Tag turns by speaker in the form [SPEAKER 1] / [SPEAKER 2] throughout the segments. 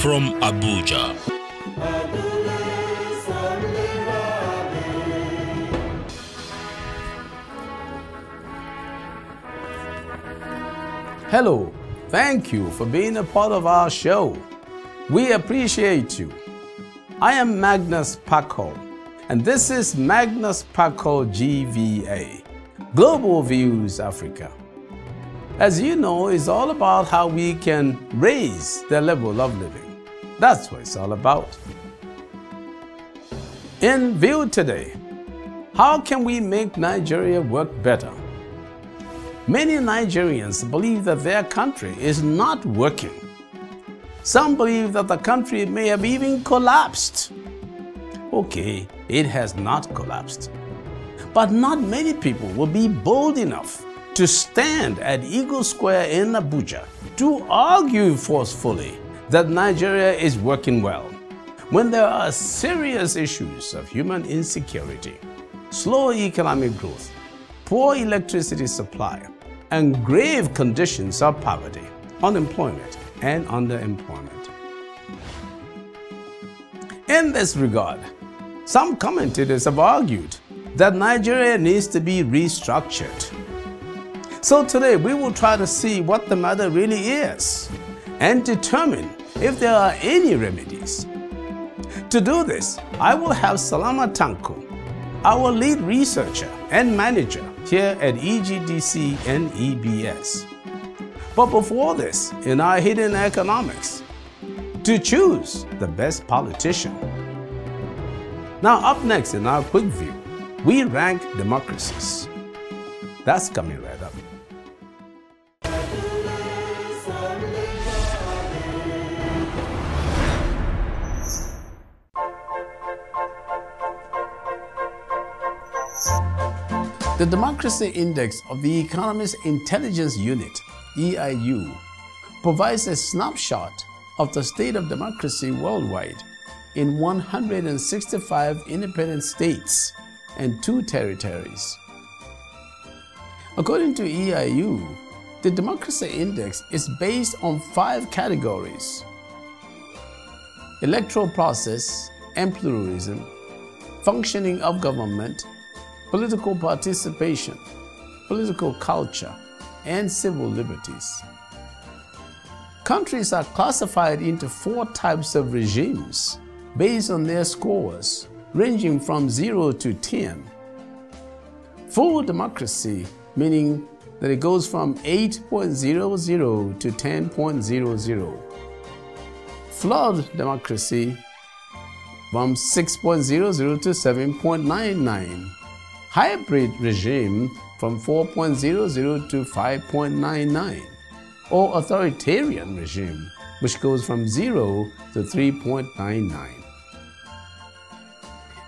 [SPEAKER 1] from Abuja.
[SPEAKER 2] Hello, thank you for being a part of our show. We appreciate you. I am Magnus Packle, and this is Magnus Packle GVA, Global Views Africa. As you know, it's all about how we can raise the level of living. That's what it's all about. In View today, how can we make Nigeria work better? Many Nigerians believe that their country is not working. Some believe that the country may have even collapsed. Okay, it has not collapsed. But not many people will be bold enough to stand at Eagle Square in Abuja to argue forcefully that Nigeria is working well, when there are serious issues of human insecurity, slow economic growth, poor electricity supply, and grave conditions of poverty, unemployment, and underemployment. In this regard, some commentators have argued that Nigeria needs to be restructured. So today we will try to see what the matter really is and determine if there are any remedies. To do this, I will have Salama Tanko, our lead researcher and manager here at EGDC and EBS. But before this, in our hidden economics, to choose the best politician. Now up next in our quick view, we rank democracies. That's coming right up. The Democracy Index of the Economist Intelligence Unit, EIU, provides a snapshot of the state of democracy worldwide in 165 independent states and 2 territories. According to EIU, the Democracy Index is based on 5 categories: electoral process and pluralism, functioning of government, political participation, political culture, and civil liberties. Countries are classified into 4 types of regimes based on their scores, ranging from 0 to 10. Full democracy, meaning that it goes from 8.00 to 10.00. Flawed democracy, from 6.00 to 7.99. Hybrid regime from 4.00 to 5.99, or authoritarian regime, which goes from 0 to 3.99.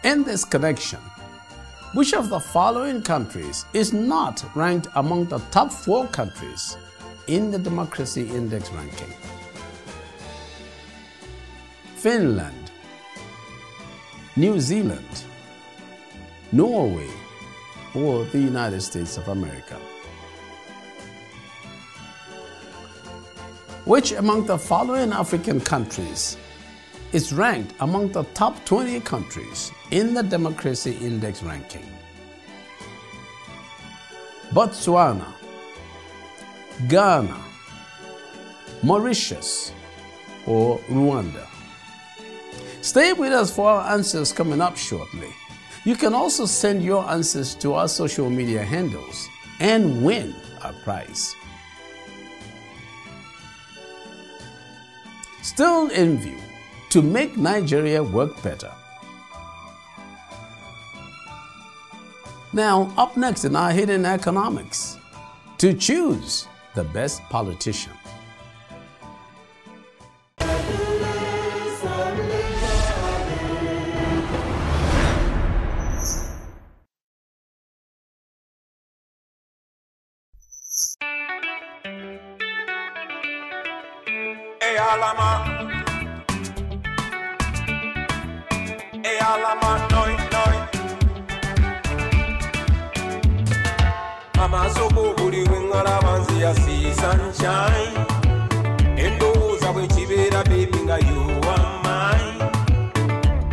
[SPEAKER 2] In this connection, which of the following countries is not ranked among the top 4 countries in the Democracy Index ranking? Finland, New Zealand, Norway, or the United States of America? Which among the following African countries is ranked among the top 20 countries in the Democracy Index ranking? Botswana, Ghana, Mauritius, or Rwanda? Stay with us for our answers coming up shortly. You can also send your answers to our social media handles and win a prize. Still in view, to make Nigeria work better. Now, up next in our hidden economics, to choose the best politician.
[SPEAKER 3] Mama so buri wingara banzi ya see sunshine. Endo za bwe chibera
[SPEAKER 1] ya baby nga you are mine.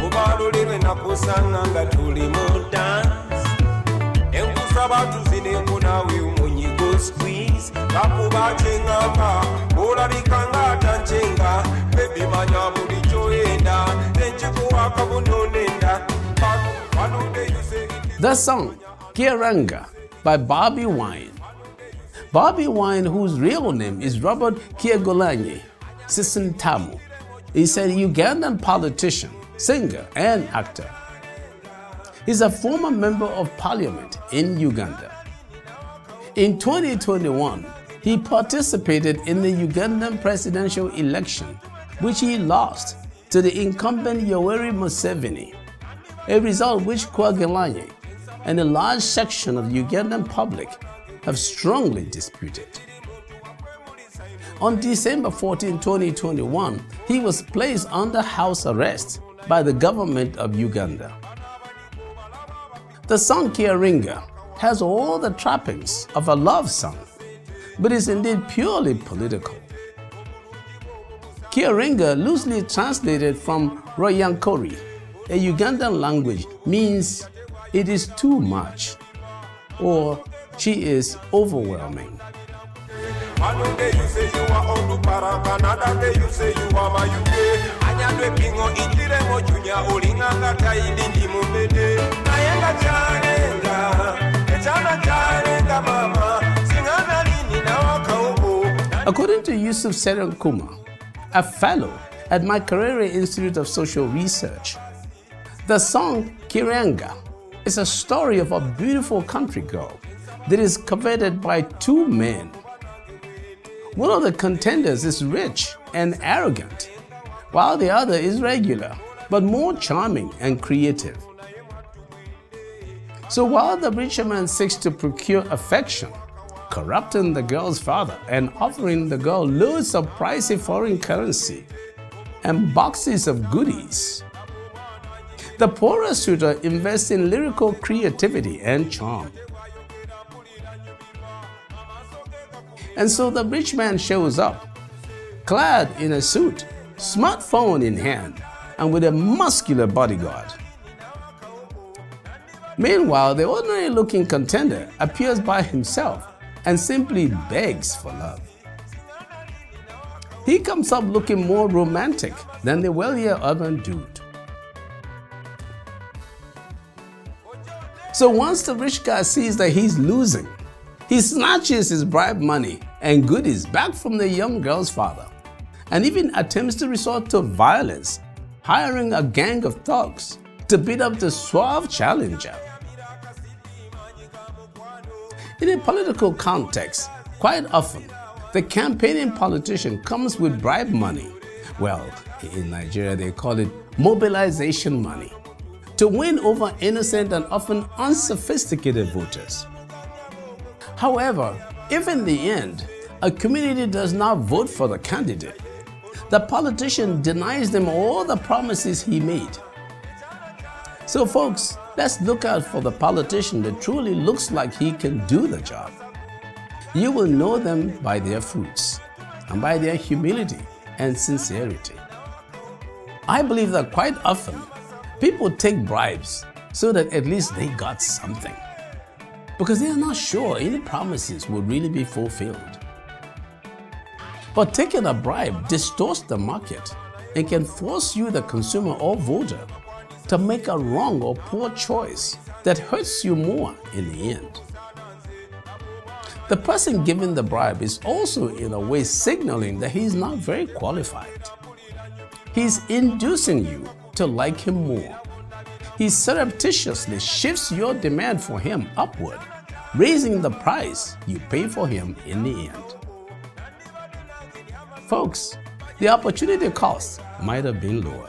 [SPEAKER 1] Ubalolirwe nakusanga nga tuli mu dance. Enkusaba tuzine kunawe umunyigo squeeze. Kakuba chenganga, olabika nga tanchenga. Baby manya buli choenda, nenchikuwa kabunonenda.
[SPEAKER 2] The song Kiaranga by Bobi Wine. Bobi Wine, whose real name is Robert Kyagulanyi Ssentamu, is a Ugandan politician, singer, and actor. He's a former member of parliament in Uganda. In 2021, he participated in the Ugandan presidential election, which he lost to the incumbent Yoweri Museveni, a result which Kyagulanyi and a large section of the Ugandan public have strongly disputed. On December 14, 2021, he was placed under house arrest by the government of Uganda. The song Kiaranga has all the trappings of a love song, but is indeed purely political. Kiaranga, loosely translated from Royankori, a Ugandan language, means it is too much, or she is overwhelming.
[SPEAKER 1] One day you say you are on to Paraka, another day you say you are my UK. Anyadwe pingo itire mo junya olinganga taidindi mumede. Nayenga charenga, echana charenga mama. Singana lini na waka.
[SPEAKER 2] According to Yusuf Serenkuma, a fellow at Makerere Institute of Social Research, the song Kiaranga is a story of a beautiful country girl that is coveted by two men. One of the contenders is rich and arrogant, while the other is regular, but more charming and creative. So while the richer man seeks to procure affection, corrupting the girl's father and offering the girl loads of pricey foreign currency and boxes of goodies, the poorer suitor invests in lyrical creativity and charm. And so the rich man shows up, clad in a suit, smartphone in hand, and with a muscular bodyguard. Meanwhile, the ordinary-looking contender appears by himself and simply begs for love. He comes up looking more romantic than the wealthier urban dude. So once the rich guy sees that he's losing, he snatches his bribe money and goodies back from the young girl's father and even attempts to resort to violence, hiring a gang of thugs to beat up the suave challenger. In a political context, quite often, the campaigning politician comes with bribe money. Well, in Nigeria they call it mobilization money, to win over innocent and often unsophisticated voters. However, if in the end, a community does not vote for the candidate, the politician denies them all the promises he made. So folks, let's look out for the politician that truly looks like he can do the job. You will know them by their fruits and by their humility and sincerity. I believe that quite often, people take bribes so that at least they got something, because they are not sure any promises will really be fulfilled. But taking a bribe distorts the market and can force you, the consumer or voter, to make a wrong or poor choice that hurts you more in the end. The person giving the bribe is also in a way signaling that he is not very qualified. He's inducing you to like him more. He surreptitiously shifts your demand for him upward, raising the price you pay for him in the end. Folks, the opportunity cost might have been lower.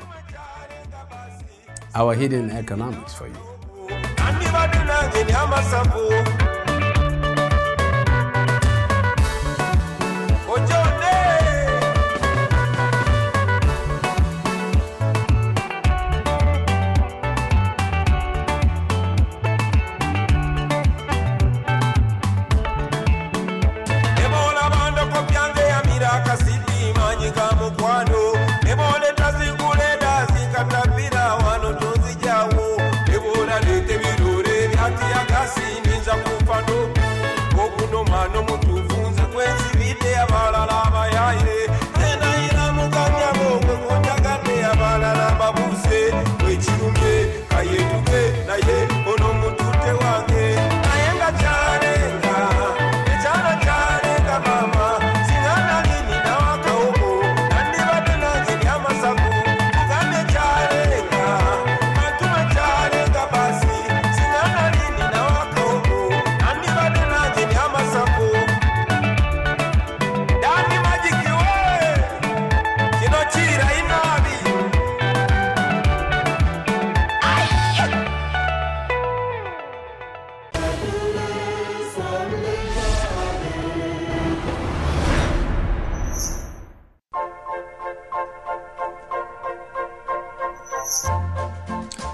[SPEAKER 2] Our hidden economics for you.
[SPEAKER 1] Kasidi manyika mukwano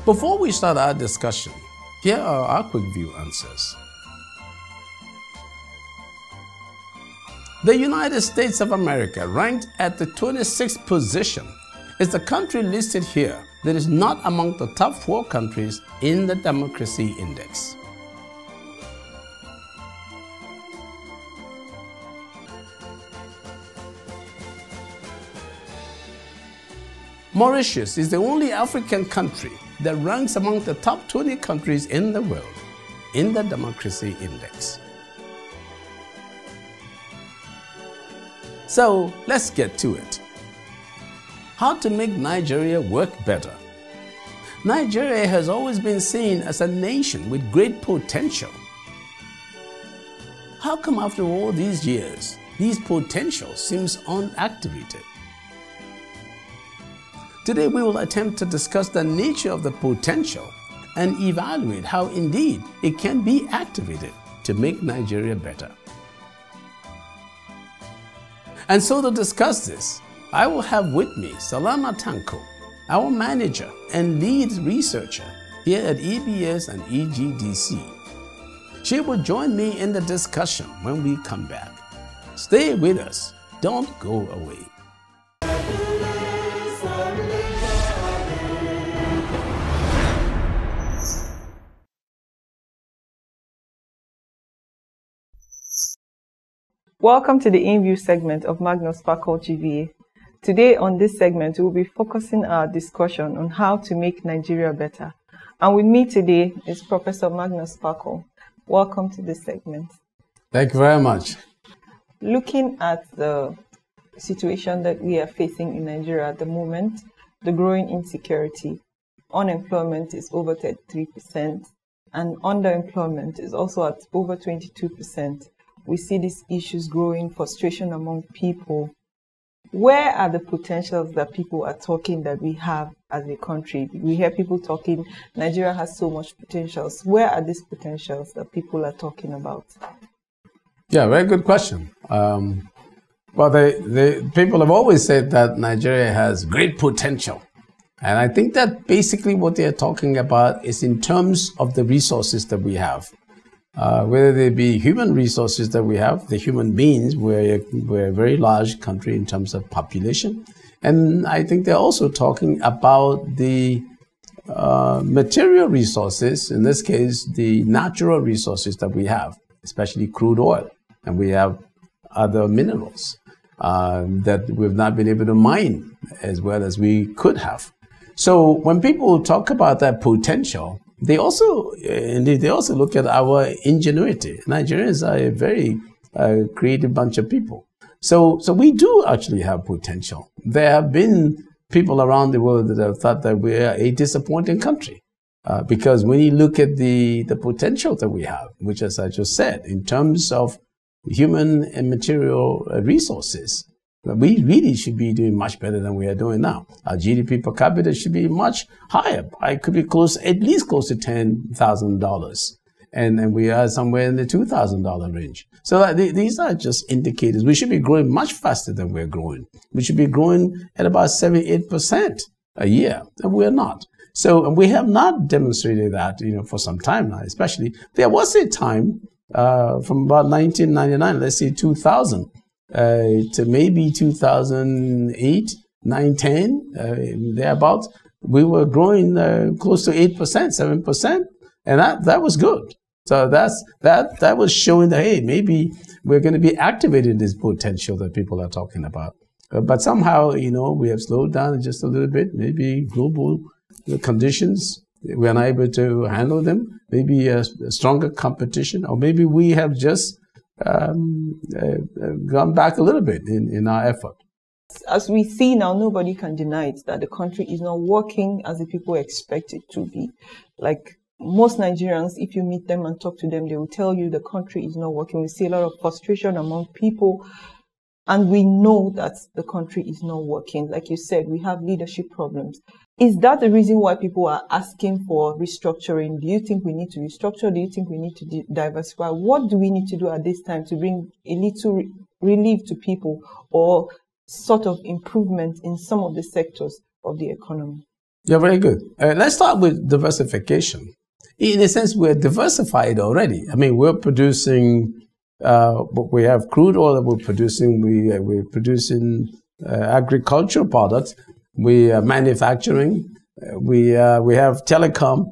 [SPEAKER 2] Before we start our discussion, here are our quick view answers. The United States of America, ranked at the 26th position, is the country listed here that is not among the top 4 countries in the Democracy Index. Mauritius is the only African country that ranks among the top 20 countries in the world in the Democracy Index. So let's get to it. How to make Nigeria work better. Nigeria has always been seen as a nation with great potential. How come after all these years, these potential seems unactivated? Today we will attempt to discuss the nature of the potential and evaluate how indeed it can be activated to make Nigeria better. And so to discuss this, I will have with me Salama Tanko, our manager and lead researcher here at EBS and EGDC. She will join me in the discussion when we come back. Stay with us, don't go away.
[SPEAKER 3] Welcome to the In View segment of Magnus Sparkle GVA. Today on this segment, we will be focusing our discussion on how to make Nigeria better. And with me today is Professor Magnus Sparkle. Welcome to this segment.
[SPEAKER 2] Thank you very much.
[SPEAKER 3] Looking at the situation that we are facing in Nigeria at the moment, the growing insecurity, unemployment is over 33%, and underemployment is also at over 22%. We see these issues growing, frustration among people. Where are the potentials that people are talking that we have as a country? We hear people talking, Nigeria has so much potentials. Where are these potentials that people are talking about?
[SPEAKER 2] Yeah, very good question. Well, the people have always said that Nigeria has great potential. And I think that basically what they're talking about is in terms of the resources that we have. Whether they be human resources that we have, the human beings, we're a very large country in terms of population. And I think they're also talking about the material resources, in this case, the natural resources that we have, especially crude oil. And we have other minerals that we've not been able to mine as well as we could have. So when people talk about that potential, they also look at our ingenuity. Nigerians are a very creative bunch of people. So we do actually have potential. There have been people around the world that have thought that we're a disappointing country. Because when you look at the potential that we have, which as I just said, in terms of human and material resources, we really should be doing much better than we are doing now. Our GDP per capita should be much higher. It could be at least close to $10,000. And we are somewhere in the $2,000 range. So these are just indicators. We should be growing much faster than we're growing. We should be growing at about 7-8% a year, and we're not. So and we have not demonstrated that, for some time now, especially. There was a time from about 1999, let's say 2000, to maybe 2008, 9, 10, thereabouts, we were growing close to 8%, 7%, and that was good. So that was showing that, hey, maybe we're going to be activating this potential that people are talking about. But somehow, we have slowed down just a little bit. Maybe global conditions, we are not able to handle them. Maybe a stronger competition, or maybe we have just gone back a little bit in our effort.
[SPEAKER 3] As we see now, nobody can deny it that the country is not working as the people expect it to be. Like most Nigerians, if you meet them and talk to them, they will tell you the country is not working. We see a lot of frustration among people, and we know that the country is not working. Like you said, we have leadership problems. Is that the reason why people are asking for restructuring? Do you think we need to restructure? Do you think we need to diversify? What do we need to do at this time to bring a little relief to people or sort of improvement in some of the sectors of the economy?
[SPEAKER 2] Yeah, very good. Let's start with diversification. In a sense, we're diversified already. I mean, we're producing, we have crude oil that we're producing, we're producing agricultural products, we are manufacturing, we have telecom,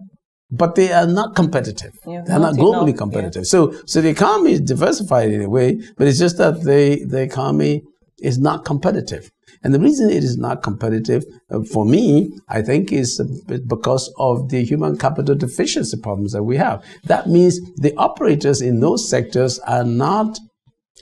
[SPEAKER 2] but they are not competitive.
[SPEAKER 3] Yeah,
[SPEAKER 2] they're not globally competitive. Yeah. So the economy is diversified in a way, but it's just that the economy is not competitive. And the reason it is not competitive, for me, I think, is because of the human capital deficiency problems that we have. That means the operators in those sectors are not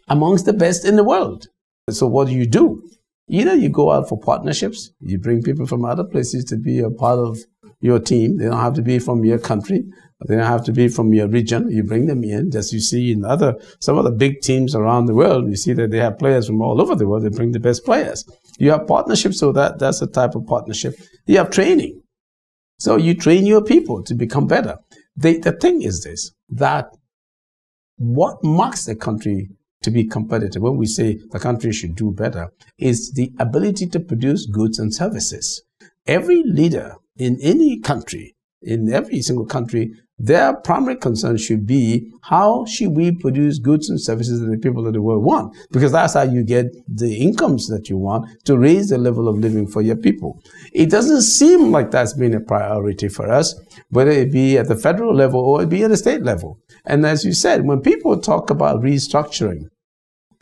[SPEAKER 2] amongst the best in the world. So what do? Either you go out for partnerships, you bring people from other places to be a part of your team. They don't have to be from your country. They don't have to be from your region. You bring them in, as you see in some of the big teams around the world. You see that they have players from all over the world. They bring the best players. You have partnerships, so that's a type of partnership. You have training. So you train your people to become better. The thing is this, that what marks a country to be competitive, when we say the country should do better, is the ability to produce goods and services. Every leader in any country, in every single country, their primary concern should be how should we produce goods and services that the people of the world want, because that's how you get the incomes that you want to raise the level of living for your people. It doesn't seem like that's been a priority for us, whether it be at the federal level or it be at the state level. And as you said, when people talk about restructuring,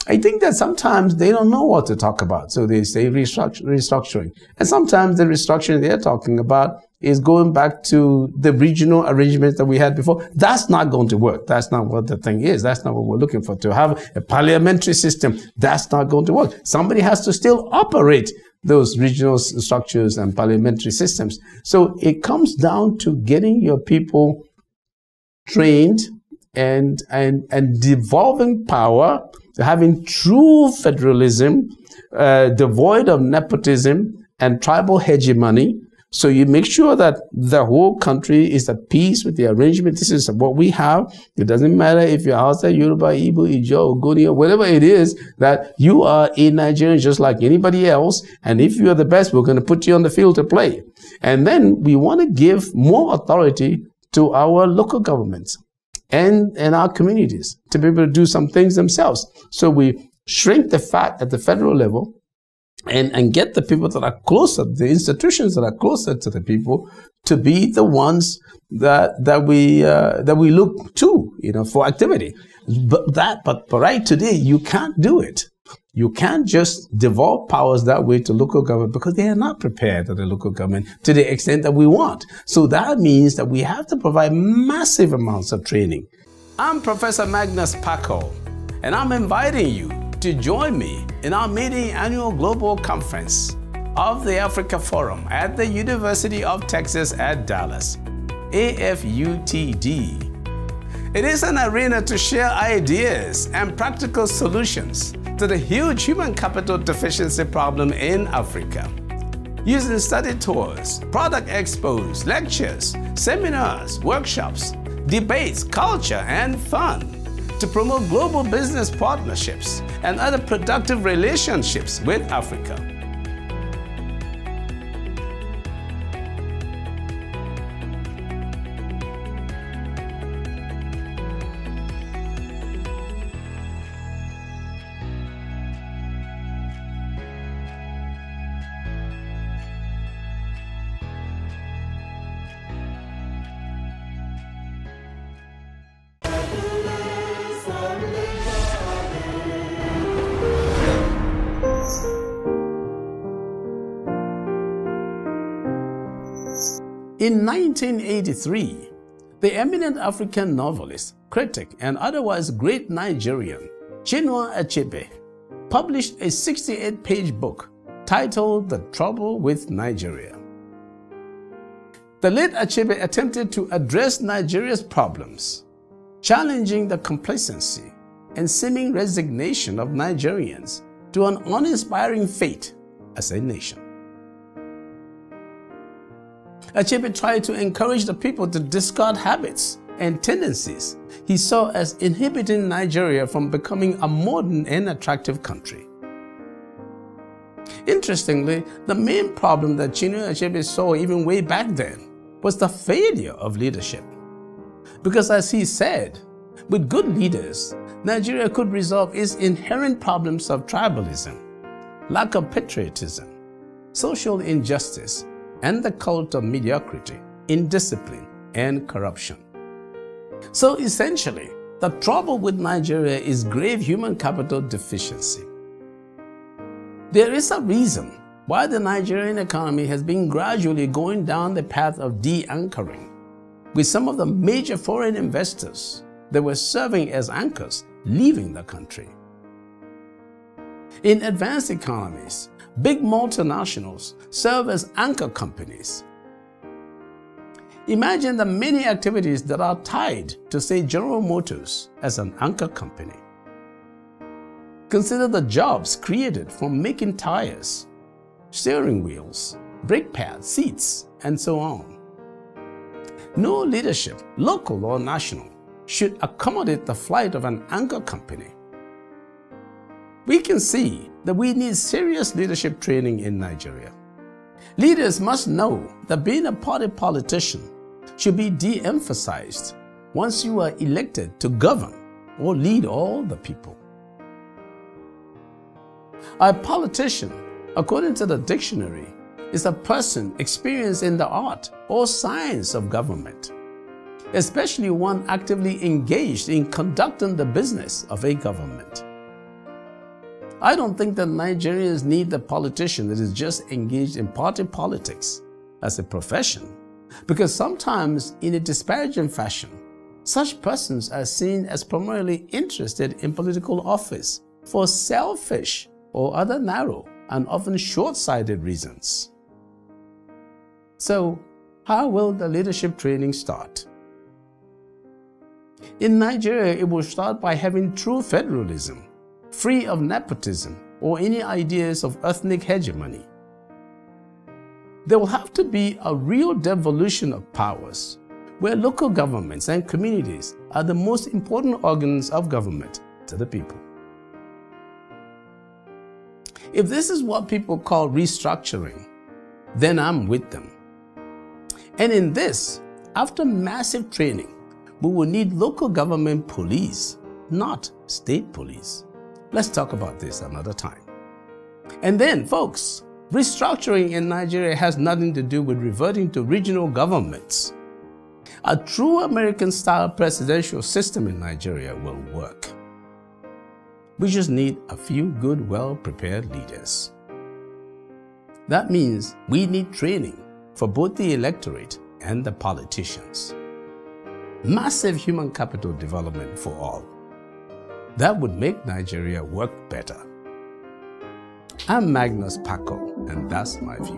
[SPEAKER 2] I think that sometimes they don't know what to talk about. So they say restructuring. And sometimes the restructuring they're talking about is going back to the regional arrangements that we had before. That's not going to work. That's not what the thing is. That's not what we're looking for. To have a parliamentary system, that's not going to work. Somebody has to still operate those regional structures and parliamentary systems. So it comes down to getting your people trained and devolving power, having true federalism, devoid of nepotism and tribal hegemony. So you make sure that the whole country is at peace with the arrangement. This is what we have. It doesn't matter if you're Hausa, Yoruba, Igbo, Ijaw, Ogoni, or whatever it is, that you are a Nigerian just like anybody else. And if you are the best, we're going to put you on the field to play. And then we want to give more authority to our local governments and our communities to be able to do some things themselves. So we shrink the fat at the federal level and get the people that are closer, the institutions that are closer to the people, to be the ones that we look to, for activity. But right today, you can't do it. You can't just devolve powers that way to local government because they are not prepared at the local government to the extent that we want. So that means that we have to provide massive amounts of training. I'm Professor Magnus Paco, and I'm inviting you to join me in our meeting annual global conference of the Africa Forum at the University of Texas at Dallas, AFUTD. It is an arena to share ideas and practical solutions to the huge human capital deficiency problem in Africa. Using study tours, product expos, lectures, seminars, workshops, debates, culture, and fun to promote global business partnerships and other productive relationships with Africa. In 1983, the eminent African novelist, critic, and otherwise great Nigerian, Chinua Achebe, published a 68-page book titled The Trouble with Nigeria. The late Achebe attempted to address Nigeria's problems, challenging the complacency and seeming resignation of Nigerians to an uninspiring fate as a nation. Achebe tried to encourage the people to discard habits and tendencies he saw as inhibiting Nigeria from becoming a modern and attractive country. Interestingly, the main problem that Chinua Achebe saw even way back then was the failure of leadership. Because as he said, with good leaders, Nigeria could resolve its inherent problems of tribalism, lack of patriotism, social injustice, and the cult of mediocrity, indiscipline, and corruption. So essentially, the trouble with Nigeria is grave human capital deficiency. There is a reason why the Nigerian economy has been gradually going down the path of de-anchoring, with some of the major foreign investors that were serving as anchors leaving the country. In advanced economies, big multinationals serve as anchor companies. Imagine the many activities that are tied to, say, General Motors as an anchor company. Consider the jobs created from making tires, steering wheels, brake pads, seats, and so on. No leadership, local or national, should accommodate the flight of an anchor company. We can see that we need serious leadership training in Nigeria. Leaders must know that being a party politician should be de-emphasized once you are elected to govern or lead all the people. A politician, according to the dictionary, is a person experienced in the art or science of government, especially one actively engaged in conducting the business of a government. I don't think that Nigerians need the politician that is just engaged in party politics as a profession, because sometimes in a disparaging fashion, such persons are seen as primarily interested in political office for selfish or other narrow and often short-sighted reasons. So, how will the leadership training start? In Nigeria, it will start by having true federalism, free of nepotism or any ideas of ethnic hegemony. There will have to be a real devolution of powers, where local governments and communities are the most important organs of government to the people. If this is what people call restructuring, then I'm with them. And in this, after massive training, we will need local government police, not state police. Let's talk about this another time. And then, folks, restructuring in Nigeria has nothing to do with reverting to regional governments. A true American-style presidential system in Nigeria will work. We just need a few good, well-prepared leaders. That means we need training for both the electorate and the politicians. Massive human capital development for all. That would make Nigeria work better. I'm Magnus Paco, and that's my view.